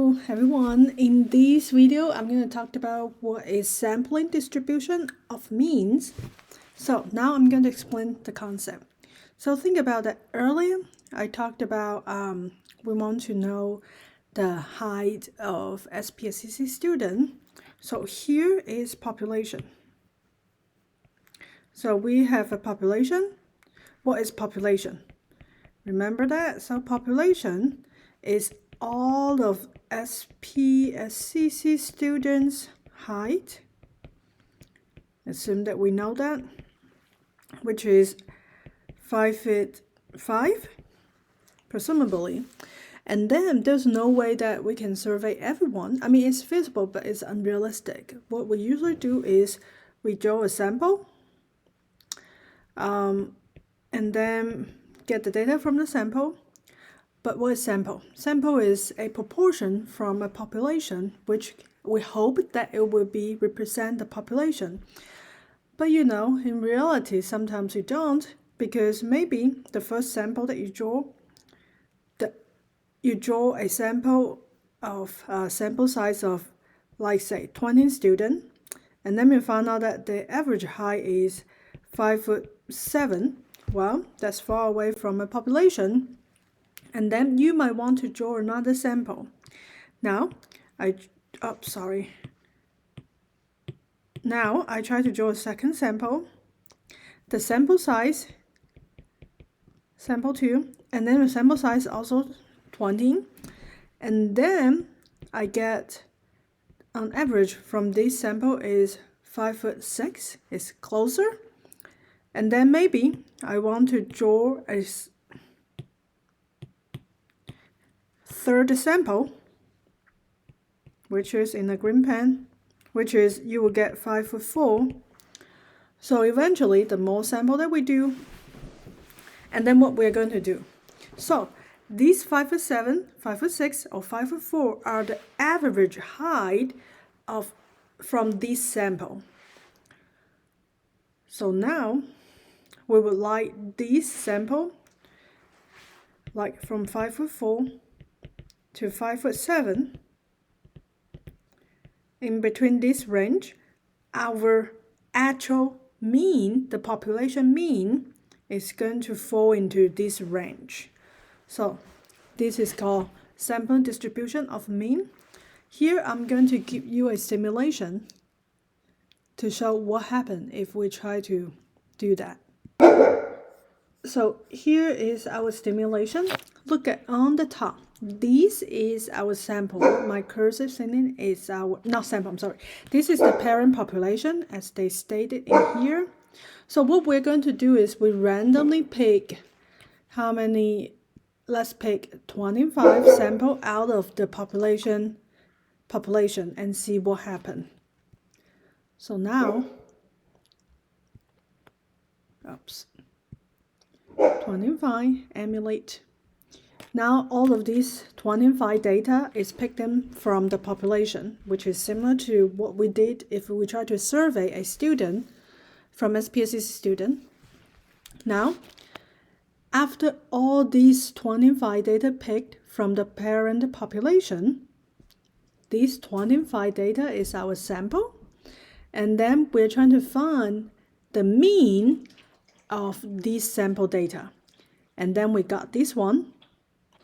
Hello everyone, in this video I'm going to talk about what is sampling distribution of means. So now I'm going to explain the concept. So think about that earlier I talked about we want to know the height of SPSCC student. So here is population. So we have a population. What is population? Remember that? So population is all of SPSCC students' height. Assume that we know that, which is 5 feet 5, presumably. And then there's no way that we can survey everyone. I mean, it's feasible, but it's unrealistic. What we usually do is we draw a sample, and then get the data from the sample. But what is sample? Sample is a proportion from a population, which we hope that it will represent the population. But you know, in reality, sometimes you don't, because maybe the first sample that you draw a sample of sample size of, like say 20 students, and then we found out that the average height is 5'7". Well, that's far away from a population. And then you might want to draw another sample. Now, Now I try to draw a second sample. The sample size, sample 2, and then the sample size also 20. And then I get on average from this sample is 5'6", it's closer. And then maybe I want to draw a third sample, which is in a green pen, which is you will get 5'4". So eventually the more sample that we do, and then what we're going to do. So these 5'7", 5'6", or 5'4" are the average height from this sample. So now we would like this sample, like from 5'4" to 5'7". In between this range, our actual mean, the population mean, is going to fall into this range. So this is called sample distribution of mean. Here I'm going to give you a simulation to show what happens if we try to do that. So here is our simulation. Look at on the top. This is our sample. My cursor symbol is our, not sample, I'm sorry. This is the parent population as they stated in here. So what we're going to do is we randomly pick how many, let's pick 25 sample out of the population and see what happens. So now, 25, emulate. Now all of these 25 data is picked them from the population, which is similar to what we did if we try to survey a student from SPSCC student. Now, after all these 25 data picked from the parent population, these 25 data is our sample, and then we're trying to find the mean of these sample data. And then we got this one.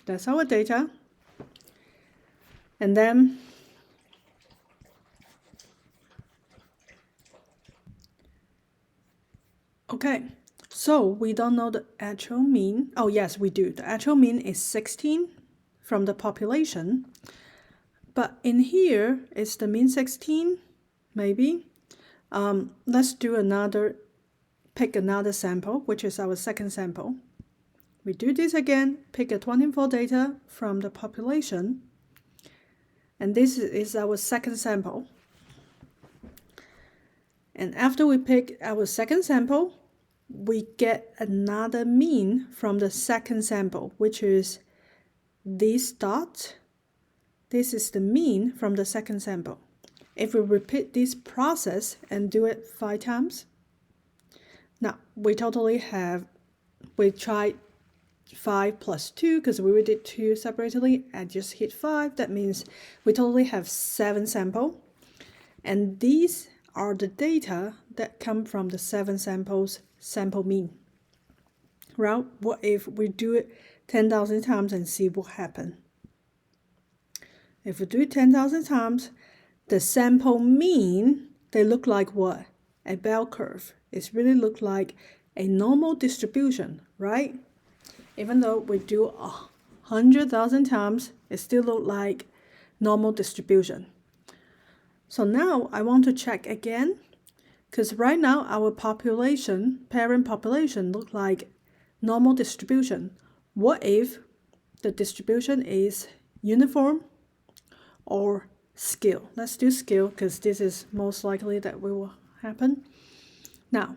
That's our data. And then okay, so we don't know the actual mean. Oh yes, we do. The actual mean is 16 from the population. But in here, is the mean 16? Maybe. Let's do pick another sample, which is our second sample. We do this again, pick a 24 data from the population, and this is our second sample. And after we pick our second sample, we get another mean from the second sample, which is this dot. This is the mean from the second sample. If we repeat this process and do it 5 times, now we tried 5 plus 2, because we did 2 separately, I just hit 5. That means we totally have 7 samples. And these are the data that come from the 7 samples sample mean. Well, what if we do it 10,000 times and see what happens? If we do it 10,000 times, the sample mean, they look like what? A bell curve. It really look like a normal distribution, right? Even though we do 100,000 times, it still look like normal distribution. So now I want to check again, because right now our population, parent population, look like normal distribution. What if the distribution is uniform or scale? Let's do scale, because this is most likely that will happen. Now,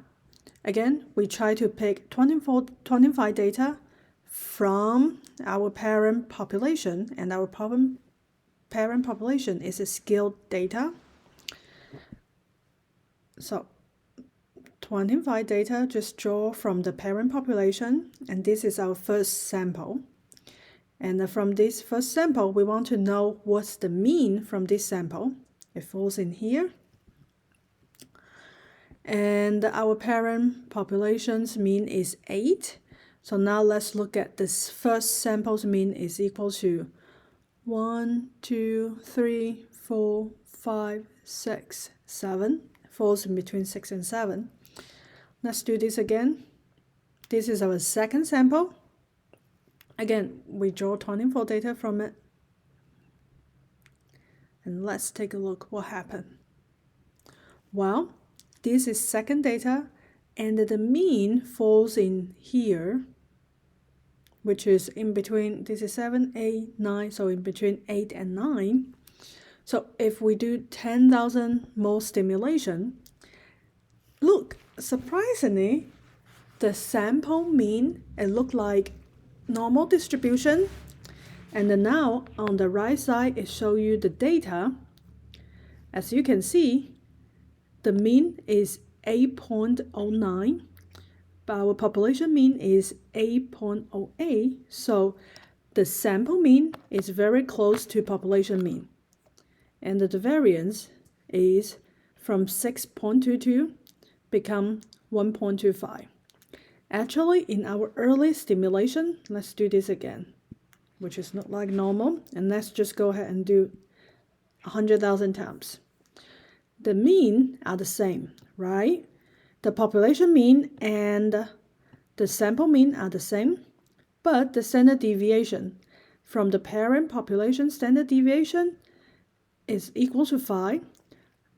again, we try to pick 25 data from our parent population, and our parent population is a scaled data. So 25 data just draw from the parent population, and this is our first sample. And from this first sample, we want to know what's the mean from this sample. It falls in here. And our parent population's mean is 8. So now let's look at this first sample's mean is equal to 1, 2, 3, 4, 5, 6, 7. Falls in between 6 and 7. Let's do this again. This is our second sample. Again, we draw 24 data from it. And let's take a look what happened. Well, this is second data, and the mean falls in here, which is in between, this is 7, 8, 9, so in between 8 and 9. So if we do 10,000 more stimulation, look, surprisingly, the sample mean, it looked like normal distribution. And then now on the right side, it shows you the data. As you can see, the mean is 8.09, but our population mean is 8.08. So the sample mean is very close to population mean. And the variance is from 6.22 become 1.25. Actually, in our early stimulation, let's do this again, which is not like normal. And let's just go ahead and do 100,000 times. The mean are the same, right? The population mean and the sample mean are the same, but the standard deviation from the parent population standard deviation is equal to 5,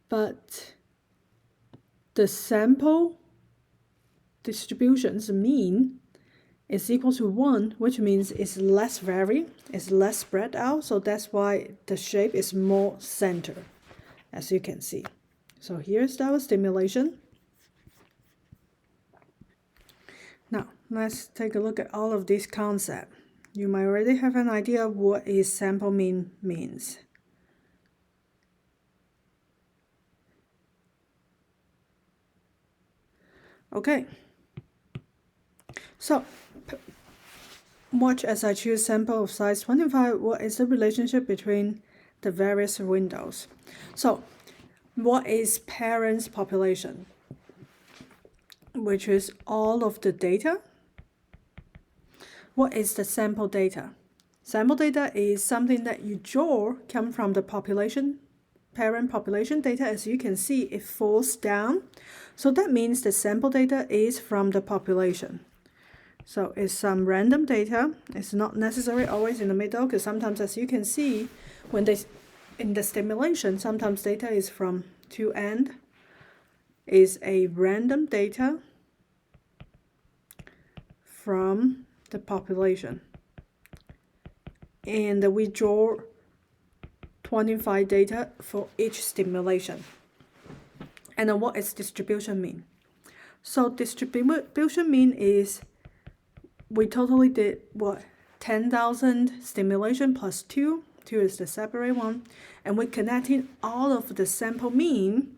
but the sample distribution's mean is equal to 1, which means it's less varied, it's less spread out, so that's why the shape is more center, as you can see. So here's our stimulation. Now, let's take a look at all of these concepts. You might already have an idea of what is sample mean means. Okay, so watch as I choose sample of size 25. What is the relationship between the various windows? So what is parents' population? Which is all of the data. What is the sample data? Sample data is something that you draw come from the population, parent population data. As you can see, it falls down. So that means the sample data is from the population. So it's some random data. It's not necessarily always in the middle, because sometimes, as you can see, when they in the stimulation, sometimes data is from two ends. Is a random data from the population. And we draw 25 data for each stimulation. And then what is distribution mean? So distribution mean is we totally did what? 10,000 stimulation plus 2. 2 is the separate one. And we connected all of the sample mean,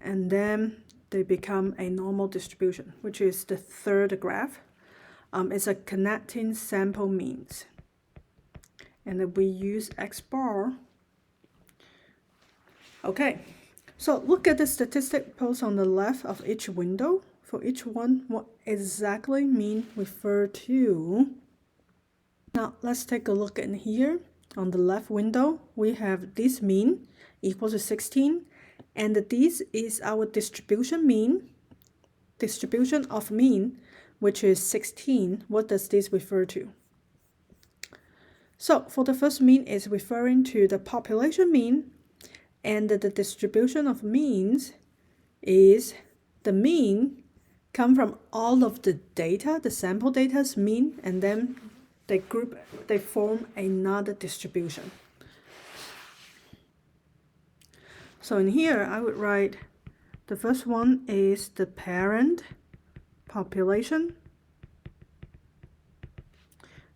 and then they become a normal distribution, which is the third graph. It's a connecting sample means. And then we use X bar. Okay, so look at the statistic post on the left of each window. For each one, what exactly mean refer to. Now let's take a look in here. On the left window, we have this mean equals to 16, and this is our distribution mean, distribution of mean, which is 16. What does this refer to? So for the first mean is referring to the population mean, and the distribution of means is the mean come from all of the data, the sample data's mean, and then they form another distribution. So in here, I would write the first one is the parent population,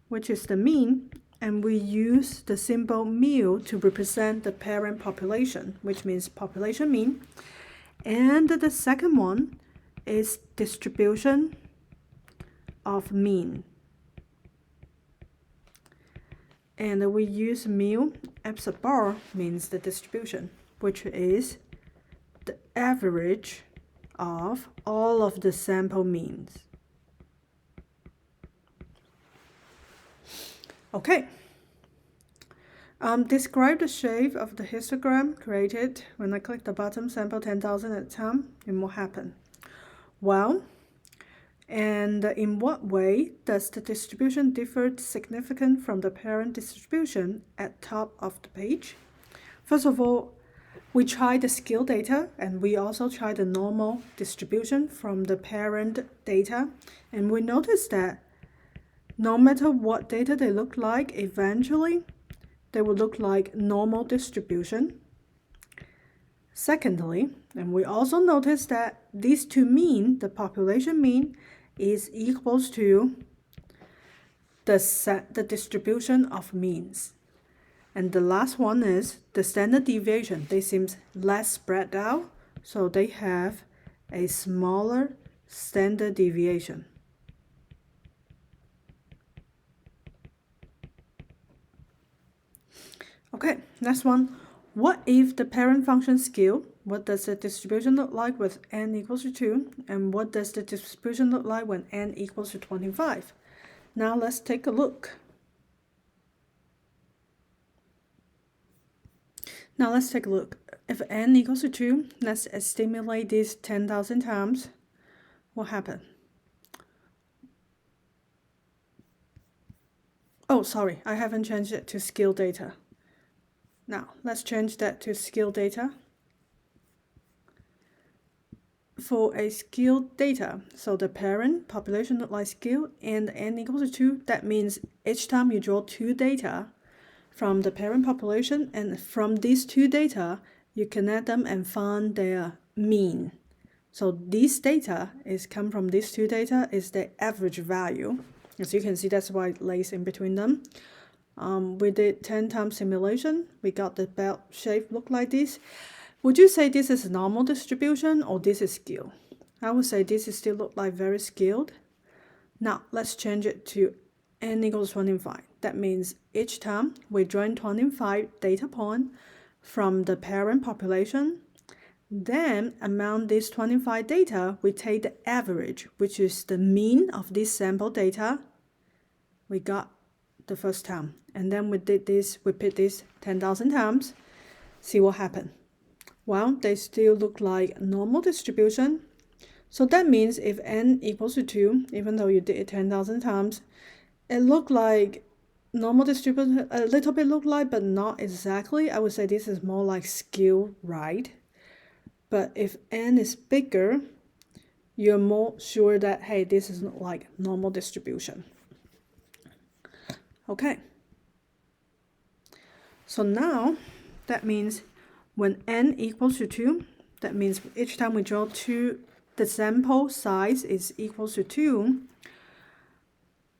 which is the mean, and we use the symbol mu to represent the parent population, which means population mean. And the second one is distribution of mean. And we use mu, epsilon bar means the distribution, which is the average of all of the sample means. Okay. Describe the shape of the histogram created when I click the bottom sample 10,000 at a time, and what happened? Well, and in what way does the distribution differ significantly from the parent distribution at top of the page? First of all, we try the scale data, and we also try the normal distribution from the parent data, and we notice that no matter what data they look like, eventually they will look like normal distribution. Secondly, and we also notice that these two mean, the population mean, is equals to the distribution of means. And the last one is the standard deviation. They seem less spread out, so they have a smaller standard deviation. Okay, next one. What if the parent function scale? What does the distribution look like with n equals to 2? And what does the distribution look like when n equals to 25? Now let's take a look. If n equals to 2, let's estimate this 10,000 times. What happened? Oh, sorry, I haven't changed it to scale data. Now, let's change that to scale data. For a scale data, so the parent population look like scale and n equals to 2, that means each time you draw two data from the parent population, and from these two data, you connect them and find their mean. So this data is come from these two data is the average value. As you can see, that's why it lays in between them. We did 10 times simulation. We got the belt shape look like this. Would you say this is normal distribution or this is scale? I would say this is still look like very scaled. Now let's change it to n equals 25. That means each time we join 25 data point from the parent population, then among these 25 data, we take the average, which is the mean of this sample data we got the first time. And then we did this, repeat this 10,000 times, see what happened. Well, they still look like normal distribution. So that means if n equals to 2, even though you did it 10,000 times, it looked like normal distribution, a little bit look like, but not exactly. I would say this is more like scale right. But if n is bigger, you're more sure that, hey, this is not like normal distribution. Okay. So now, that means when n equals to 2, that means each time we draw 2, the sample size is equals to 2,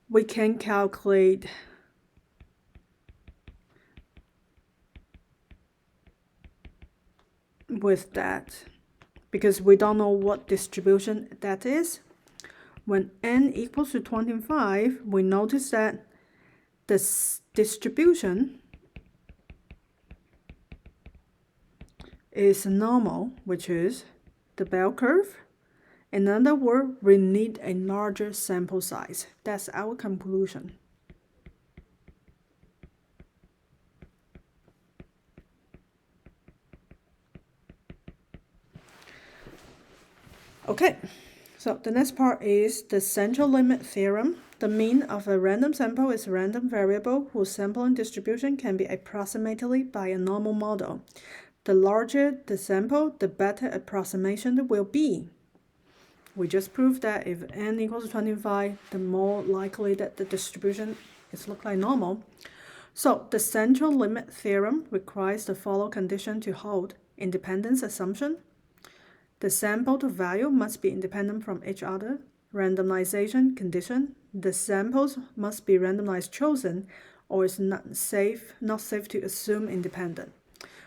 we can calculate with that, because we don't know what distribution that is. when n equals to 25, we notice that this distribution is normal, which is the bell curve. In other words, we need a larger sample size. That's our conclusion. Okay, so the next part is the central limit theorem. The mean of a random sample is a random variable whose sampling distribution can be approximated by a normal model. The larger the sample, the better approximation will be. We just proved that if n equals 25, the more likely that the distribution is look like normal. So the central limit theorem requires the following condition to hold: independence assumption. The sample to value must be independent from each other. Randomization condition. The samples must be randomized chosen, or it's not safe to assume independent.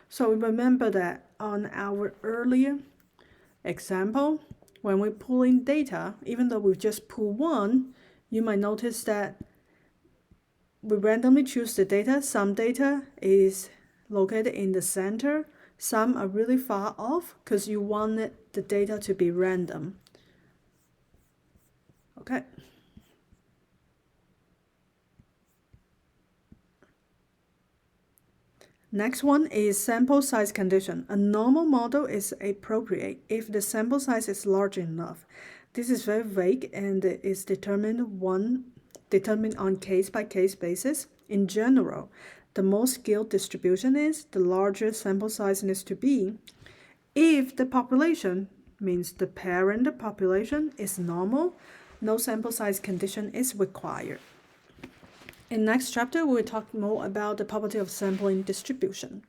So remember that on our earlier example, when we pull in data, even though we just pull one, you might notice that we randomly choose the data. Some data is located in the center. Some are really far off because you wanted the data to be random. Okay. Next one is sample size condition. A normal model is appropriate if the sample size is large enough. This is very vague and is determined on case-by-case basis. In general, the more skewed distribution is, the larger sample size needs to be. If the population, means the parent population, is normal, no sample size condition is required. In next chapter, we will talk more about the property of sampling distribution.